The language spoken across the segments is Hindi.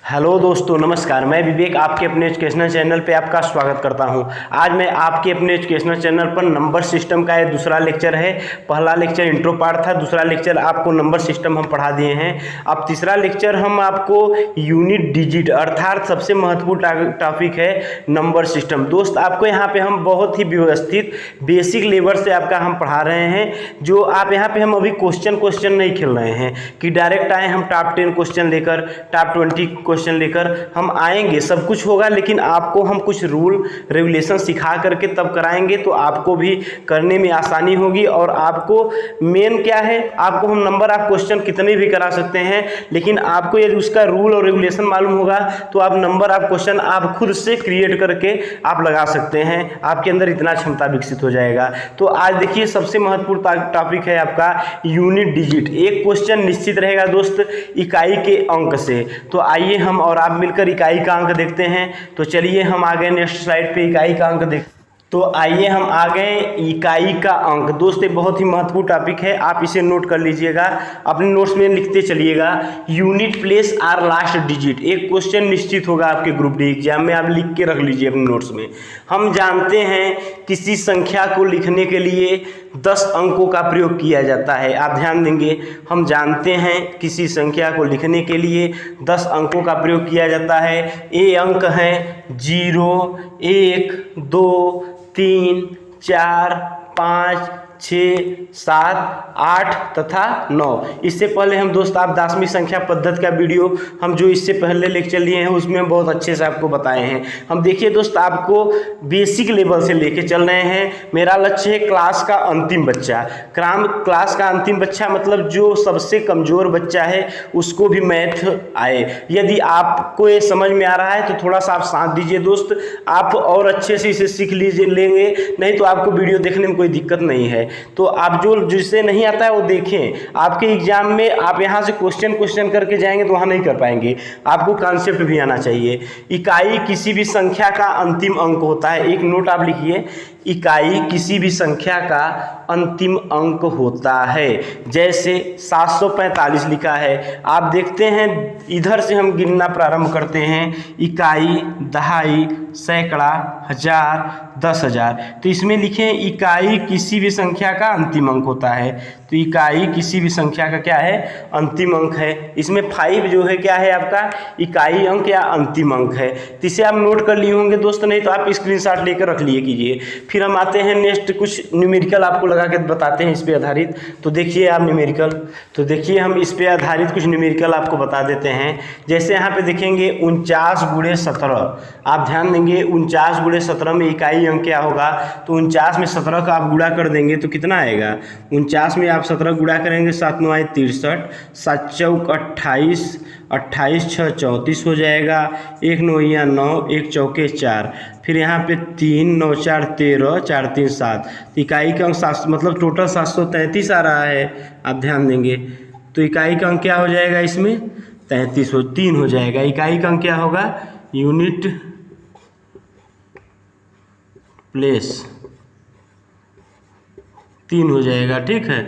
हेलो दोस्तों, नमस्कार। मैं विवेक आपके अपने एजुकेशनल चैनल पे आपका स्वागत करता हूं। आज मैं आपके अपने एजुकेशनल चैनल पर नंबर सिस्टम का ये दूसरा लेक्चर है। पहला लेक्चर इंट्रो पार्ट था, दूसरा लेक्चर आपको नंबर सिस्टम हम पढ़ा दिए हैं। अब तीसरा लेक्चर हम आपको यूनिट डिजिट अर्थात सबसे महत्वपूर्ण टॉपिक है नंबर सिस्टम। दोस्त आपको यहाँ पे हम बहुत ही व्यवस्थित बेसिक लेवल से आपका हम पढ़ा रहे हैं। जो आप यहाँ पे हम अभी क्वेश्चन नहीं खेल रहे हैं कि डायरेक्ट आए हम टॉप 10 क्वेश्चन लेकर, टॉप 20 क्वेश्चन लेकर हम आएंगे। सब कुछ होगा, लेकिन आपको हम कुछ रूल रेगुलेशन सिखा करके तब कराएंगे तो आपको भी करने में आसानी होगी। और आपको मेन क्या है, आपको हम नंबर आप क्वेश्चन कितने भी करा सकते हैं, लेकिन आपको यदि उसका रूल और रेगुलेशन मालूम होगा तो आप नंबर आप क्वेश्चन आप खुद से क्रिएट करके आप लगा सकते हैं। आपके अंदर इतना क्षमता विकसित हो जाएगा। तो आज देखिए, सबसे महत्वपूर्ण टॉपिक है आपका यूनिट डिजिट। एक क्वेश्चन निश्चित रहेगा दोस्त इकाई के अंक से। तो आइए हम और आप मिलकर इकाई का अंक देखते हैं। तो चलिए हम आ गए नेक्स्ट स्लाइड पे, इकाई का अंक देख। तो आइए हम आ गए इकाई का अंक। दोस्त ये बहुत ही महत्वपूर्ण टॉपिक है, आप इसे नोट कर लीजिएगा, अपने नोट्स में लिखते चलिएगा। Unit place are last digit, एक क्वेश्चन निश्चित होगा आपके ग्रुप डी एग्जाम में, आप लिख के रख लीजिए अपने नोट्स में। हम जानते हैं किसी संख्या को लिखने के लिए 10 अंकों का प्रयोग किया जाता है। आप ध्यान देंगे, हम जानते हैं किसी संख्या को लिखने के लिए 10 अंकों का प्रयोग किया जाता है। ये अंक हैं 0, 1, 2, 3, 4, 5, 6, 7, 8 तथा 9। इससे पहले हम दोस्त आप 10वीं संख्या पद्धति का वीडियो हम जो इससे पहले लेक्चर लिए हैं उसमें बहुत अच्छे से आपको बताए हैं। हम देखिए दोस्त, आपको बेसिक लेवल से लेके चल रहे हैं। मेरा लक्ष्य है क्लास का अंतिम बच्चा। क्लास का अंतिम बच्चा मतलब जो सबसे कमज़ोर बच्चा है उसको भी मैथ आए। यदि आपको ये समझ में आ रहा है तो थोड़ा सा आप साथ दीजिए दोस्त, आप और अच्छे से इसे सीख लीजिए लेंगे, नहीं तो आपको वीडियो देखने में कोई दिक्कत नहीं है। तो आप जो जिससे नहीं आता है वो देखें। आपके एग्जाम में आप यहाँ से क्वेश्चन करके जाएंगे तो वहाँ नहीं कर पाएंगे, आपको कॉन्सेप्ट भी आना चाहिए। इकाई किसी भी संख्या का अंतिम अंक होता है। एक नोट आप लिखिए, इकाई किसी भी संख्या का अंतिम अंक होता है। जैसे 745 लिखा है, आप देखते हैं इधर से हम गिनना प्रारंभ करते हैं, इकाई, दहाई, सैकड़ा, हजार, 10,000। तो इसमें लिखें इकाई किसी भी संख्या का अंतिम अंक होता है। तो इकाई किसी भी संख्या का क्या है, अंतिम अंक है। इसमें 5 जो है क्या है आपका इकाई अंक या अंतिम अंक है। तो इसे आप नोट कर लिए होंगे दोस्त, नहीं तो आप स्क्रीनशॉट लेकर रख लिए कीजिए। फिर हम आते हैं नेक्स्ट, कुछ न्यूमेरिकल आपको लगा के बताते हैं इस पे आधारित। तो देखिए आप न्यूमेरिकल, तो देखिए हम इस पे आधारित कुछ न्यूमेरिकल आपको बता देते हैं। जैसे यहाँ पे देखेंगे 49 × 17, आप ध्यान देंगे 49 × 17 में इकाई अंक क्या होगा। तो 49 में 17 का आप गुणा कर देंगे तो कितना आएगा। 49 में आप 17 गुणा करेंगे, 7 9 63, 7 चौक 28, 28 6 34 हो जाएगा, 1 9 9, 1 चौके 4, फिर यहाँ पे 3 9 4 13, 4 3 7। इकाई का अंक 7 मतलब टोटल 733 आ रहा है, आप ध्यान देंगे। तो इकाई का अंक क्या हो जाएगा, इसमें 3 हो जाएगा। इकाई का अंक क्या होगा, यूनिट प्लेस 3 हो जाएगा, ठीक है।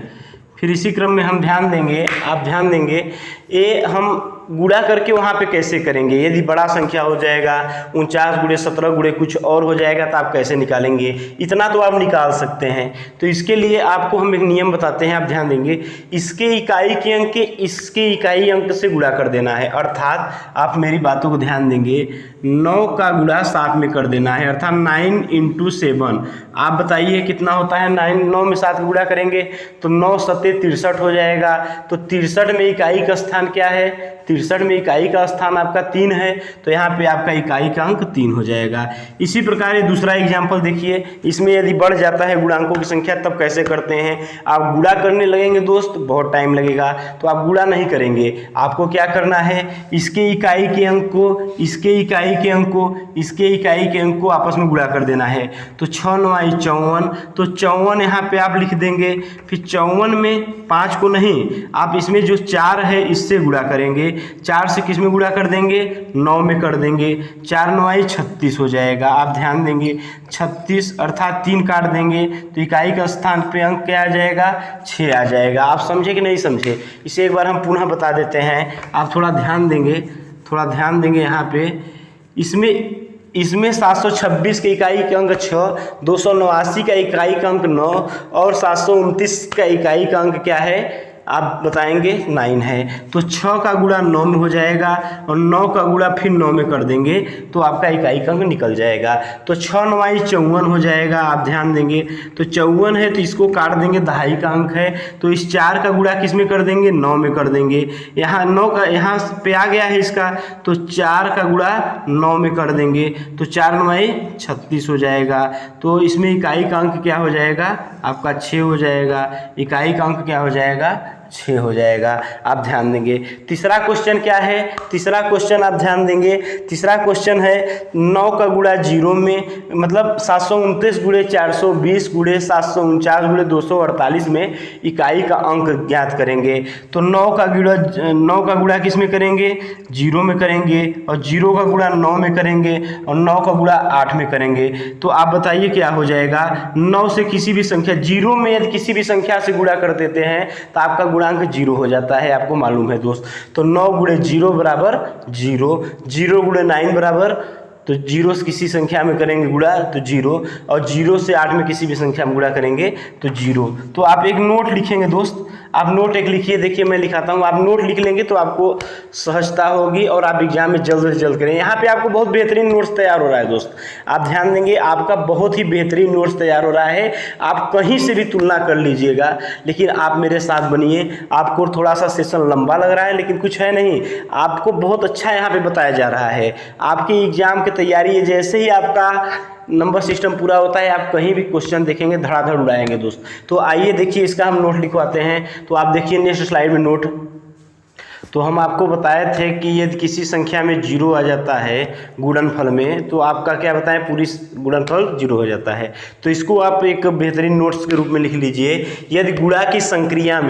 फिर इसी क्रम में हम ध्यान देंगे, आप ध्यान देंगे ये हम गुणा करके वहाँ पे कैसे करेंगे। यदि बड़ा संख्या हो जाएगा 49 × 17 × कुछ और हो जाएगा तो आप कैसे निकालेंगे, इतना तो आप निकाल सकते हैं। तो इसके लिए आपको हम एक नियम बताते हैं, आप ध्यान देंगे। इसके इकाई के अंक के इसके इकाई अंक से गुणा कर देना है। अर्थात आप मेरी बातों को ध्यान देंगे, 9 का गुणा 7 में कर देना है, अर्थात 9 × 7। आप बताइए कितना होता है। 9 में 7 गुणा करेंगे तो 9 7 63 हो जाएगा। तो 63 में इकाई का स्थान क्या है, 63 में इकाई का स्थान आपका 3 है। तो यहाँ पे आपका इकाई का अंक 3 हो जाएगा। इसी प्रकार ये दूसरा एग्जाम्पल देखिए, इसमें यदि बढ़ जाता है गुणांकों की संख्या तब कैसे करते हैं। आप गुणा करने लगेंगे दोस्त, बहुत टाइम लगेगा, तो आप गुणा नहीं करेंगे। आपको क्या करना है, इसके इकाई के अंक को इसके इकाई के अंक को इसके इकाई के अंक को आपस में गुणा कर देना है। तो 6 9 54, तो 54 यहाँ पे आप लिख देंगे। फिर 54 में 5 को नहीं, आप इसमें जो 4 है इससे गुणा करेंगे। 4 से किस में गुणा कर देंगे, 9 में कर देंगे। 4 9 36 हो जाएगा, आप ध्यान देंगे 36 अर्थात 3 काट देंगे तो इकाई का स्थान पे अंक क्या आ जाएगा, 6 आ जाएगा। आप समझे कि नहीं समझे, इसे एक बार हम पुनः बता देते हैं, आप थोड़ा ध्यान देंगे, थोड़ा ध्यान देंगे यहाँ पे। इसमें 726 के इकाई के अंक 6, 289 का इकाई का अंक 9 और 729 का इकाई का अंक क्या है आप बताएंगे 9 है। तो 6 का गुणा 9 में हो जाएगा और 9 का गुणा फिर 9 में कर देंगे तो आपका इकाई का अंक निकल जाएगा। तो 6 9 54 हो जाएगा। आप ध्यान देंगे तो 54 है तो इसको काट देंगे, दहाई का अंक है तो इस 4 का गुणा किस में कर देंगे 9 में कर देंगे। यहाँ 9 का यहाँ पे आ गया है इसका, तो 4 का गुणा 9 में कर देंगे तो 4 9 36 हो जाएगा। तो इसमें इकाई का अंक क्या हो जाएगा आपका 6 हो जाएगा। इकाई का अंक क्या हो जाएगा 6 हो जाएगा। आप ध्यान देंगे तीसरा क्वेश्चन क्या है। तीसरा क्वेश्चन आप ध्यान देंगे, तीसरा क्वेश्चन है 9 का गुणा 0 में, मतलब 729 गुणे 420 गुणे 749 गुणे 248 में इकाई का अंक ज्ञात करेंगे। तो 9 का गुणा किस में करेंगे 0 में करेंगे और 0 का गुणा 9 में करेंगे और 9 का गुणा 8 में करेंगे। तो आप बताइए क्या हो जाएगा। 9 से किसी भी संख्या 0 में यदि किसी भी संख्या से गुणा कर देते हैं तो आपका गुणांक 0 हो जाता है, आपको मालूम है दोस्त। तो 9 गुणे 0 बराबर 0, 0 गुणे 9 बराबर, तो 0 से किसी संख्या में करेंगे गुणा तो 0 और 0 से 8 में किसी भी संख्या में गुणा करेंगे तो 0। तो आप एक नोट लिखेंगे दोस्त, आप नोट एक लिखिए। देखिए मैं लिखाता हूँ, आप नोट लिख लेंगे तो आपको सहजता होगी और आप एग्जाम में जल्द से जल्द करें। यहाँ पे आपको बहुत बेहतरीन नोट्स तैयार हो रहा है दोस्त, आप ध्यान देंगे आपका बहुत ही बेहतरीन नोट्स तैयार हो रहा है। आप कहीं से भी तुलना कर लीजिएगा, लेकिन आप मेरे साथ बनिए। आपको थोड़ा सा सेशन लंबा लग रहा है लेकिन कुछ है नहीं, आपको बहुत अच्छा यहाँ पे बताया जा रहा है। आपकी एग्जाम की तैयारी है, जैसे ही आपका नंबर सिस्टम पूरा होता है आप कहीं भी क्वेश्चन देखेंगे धड़ाधड़ उड़ाएंगे दोस्त। तो आइए देखिए इसका हम नोट लिखवाते हैं। तो आप देखिए नेक्स्ट स्लाइड में नोट। तो हम आपको बताए थे कि यदि किसी संख्या में 0 आ जाता है गुणनफल में तो आपका क्या बताएं पूरी गुणनफल 0 हो जाता है। तो इसको आप एक बेहतरीन नोट्स के रूप में लिख लीजिए। यदि गुणा की संक्रिया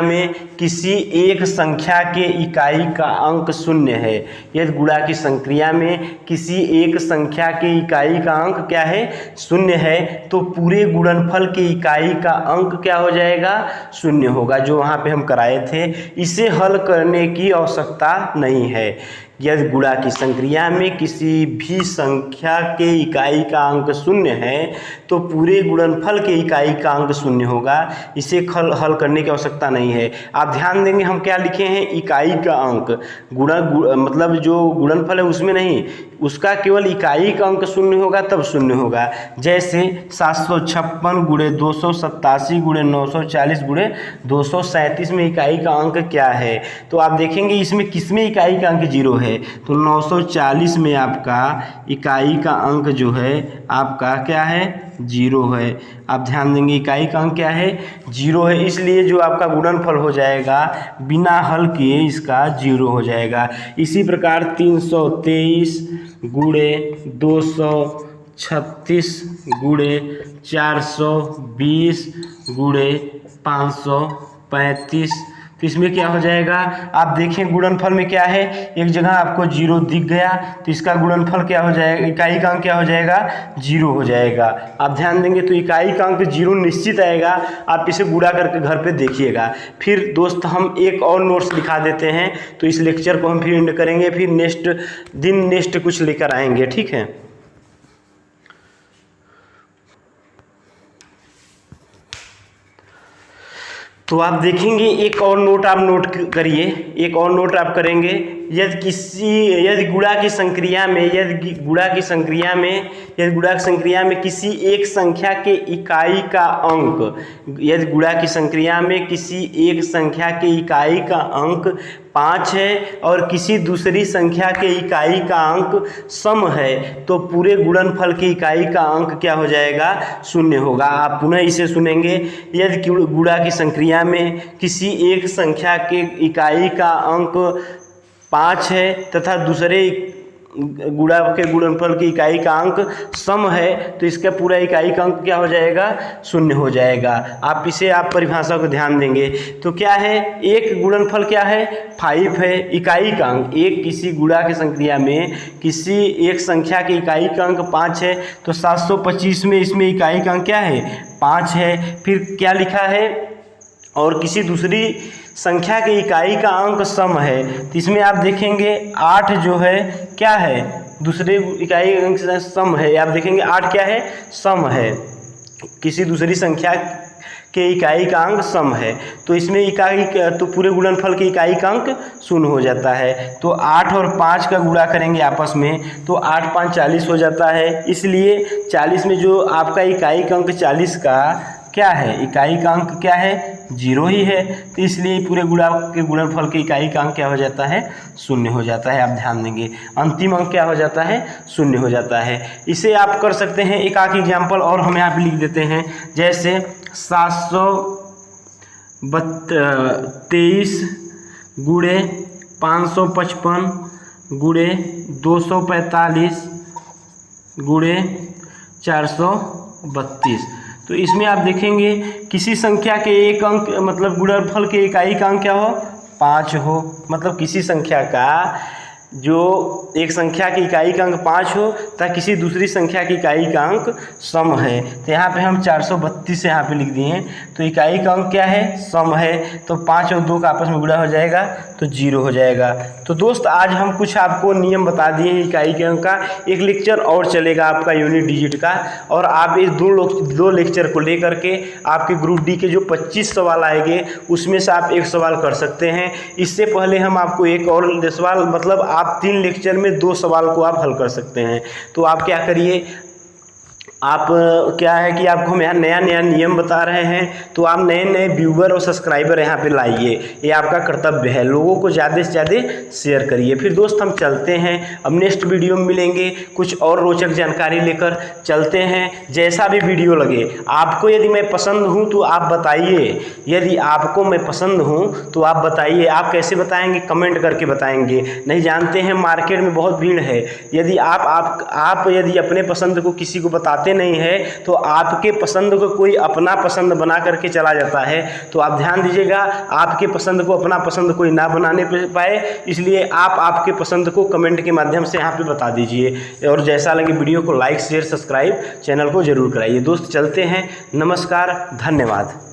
में किसी एक संख्या के इकाई का अंक 0 है, यदि गुणा की संक्रिया में किसी एक संख्या के इकाई का अंक क्या है 0 है, तो पूरे गुणनफल के इकाई का अंक क्या हो जाएगा 0 होगा, जो वहाँ पे हम कराए थे। इसे हल करने की आवश्यकता नहीं है। यदि गुणा की संक्रिया में किसी भी संख्या के इकाई का अंक 0 है तो पूरे गुणनफल के इकाई का अंक 0 होगा, इसे हल करने की आवश्यकता नहीं है। आप ध्यान देंगे हम क्या लिखे हैं इकाई का अंक, मतलब जो गुणनफल है उसमें नहीं, उसका केवल इकाई का अंक 0 होगा तब 0 होगा। जैसे 756 गुणे 287 गुणे 940 गुणे 237 में इकाई का अंक क्या है। तो आप देखेंगे इसमें किसमें इकाई का अंक 0 है, तो 940 में आपका इकाई का अंक जो है आपका क्या है 0 है। आप ध्यान देंगे इकाई का अंक क्या है 0 है, इसलिए जो आपका गुणनफल हो जाएगा बिना हल किए इसका 0 हो जाएगा। इसी प्रकार 323 गुणे 236 गुणे 420 गुणे 535, तो इसमें क्या हो जाएगा आप देखें गुणनफल में क्या है, एक जगह आपको 0 दिख गया तो इसका गुणनफल क्या हो जाएगा, इकाई का अंक क्या हो जाएगा 0 हो जाएगा। आप ध्यान देंगे तो इकाई का अंक 0 निश्चित आएगा, आप इसे गुणा करके घर पे देखिएगा। फिर दोस्त हम एक और नोट्स दिखा देते हैं, तो इस लेक्चर को हम फिर एंड करेंगे, फिर नेक्स्ट कुछ लेकर आएंगे, ठीक है। तो आप देखेंगे एक और नोट आप नोट करिए, एक और नोट आप करेंगे। यदि गुणा की संक्रिया में किसी एक संख्या के इकाई का अंक, यदि गुणा की संक्रिया में किसी एक संख्या के इकाई का अंक 5 है और किसी दूसरी संख्या के इकाई का अंक सम है, तो पूरे गुणनफल की इकाई का अंक क्या हो जाएगा 0 होगा। आप पुनः इसे सुनेंगे। यदि गुणा की संक्रिया में किसी एक संख्या के इकाई का अंक 5 है तथा दूसरे गुणा के गुणनफल की इकाई का अंक सम है, तो इसका पूरा इकाई का अंक क्या हो जाएगा 0 हो जाएगा। आप परिभाषा को ध्यान देंगे तो क्या है, एक गुणनफल क्या है 5 है, इकाई का अंक एक किसी गुणा की संक्रिया में किसी एक संख्या की इकाई का अंक 5 है, तो 725 में इसमें इकाई का अंक क्या है 5 है। फिर क्या लिखा है, और किसी दूसरी संख्या के इकाई का अंक सम है, तो इसमें आप देखेंगे 8 जो है क्या है, दूसरे इकाई अंक से सम है। आप देखेंगे 8 क्या है, सम है, किसी दूसरी संख्या के इकाई का अंक सम है। तो इसमें इकाई तो पूरे गुणनफल के इकाई का अंक 0 हो जाता है। तो 8 और 5 का गुणा करेंगे आपस में, तो 8 5 40 हो जाता है। इसलिए 40 में जो आपका इकाई का अंक 40 का क्या है, इकाई का अंक क्या है, 0 ही है। तो इसलिए पूरे गुणनफल के इकाई का अंक क्या हो जाता है, 0 हो जाता है। आप ध्यान देंगे अंतिम अंक क्या हो जाता है, 0 हो जाता है। इसे आप कर सकते हैं एक आध एग्जाम्पल और हम यहाँ पे लिख देते हैं, जैसे 723 गुणे 555 गुणे 245 गुणे 432। तो इसमें आप देखेंगे किसी संख्या के एक अंक मतलब गुणनफल के इकाई का अंक क्या हो, 5 हो। मतलब किसी संख्या का जो एक संख्या की इकाई का अंक 5 हो तथा किसी दूसरी संख्या की इकाई का अंक सम है। तो यहाँ पे हम 432 यहाँ पे लिख दिए हैं। तो इकाई का अंक क्या है, सम है। तो 5 और 2 का आपस में गुणा हो जाएगा तो 0 हो जाएगा। तो दोस्त आज हम कुछ आपको नियम बता दिए हैं इकाई के अंक का। एक लेक्चर और चलेगा आपका यूनिट डिजिट का, और आप इस दो लेक्चर को लेकर के आपके ग्रुप डी के जो 25 सवाल आएंगे उसमें से आप एक सवाल कर सकते हैं। इससे पहले हम आपको एक और सवाल मतलब आप 3 लेक्चर में 2 सवाल को आप हल कर सकते हैं। तो आप क्या करिए, आप क्या है कि आपको हम यहाँ नया नया नियम बता रहे हैं, तो आप नए नए व्यूवर और सब्सक्राइबर यहाँ पे लाइए, ये आपका कर्तव्य है। लोगों को ज़्यादा से ज़्यादा शेयर करिए। फिर दोस्त हम चलते हैं, अब नेक्स्ट वीडियो में मिलेंगे कुछ और रोचक जानकारी लेकर। चलते हैं, जैसा भी वीडियो लगे आपको, यदि मैं पसंद हूँ तो आप बताइए, यदि आपको मैं पसंद हूँ तो आप बताइए। आप कैसे बताएंगे, कमेंट करके बताएंगे। नहीं जानते हैं, मार्केट में बहुत भीड़ है। यदि आप यदि अपने पसंद को किसी को बताते नहीं है तो आपके पसंद को कोई अपना पसंद बना करके चला जाता है। तो आप ध्यान दीजिएगा, आपके पसंद को अपना पसंद कोई ना बनाने पाए, इसलिए आप आपके पसंद को कमेंट के माध्यम से यहाँ पे बता दीजिए। और जैसा लगे वीडियो को लाइक शेयर सब्सक्राइब चैनल को जरूर कराइए। दोस्त चलते हैं, नमस्कार, धन्यवाद।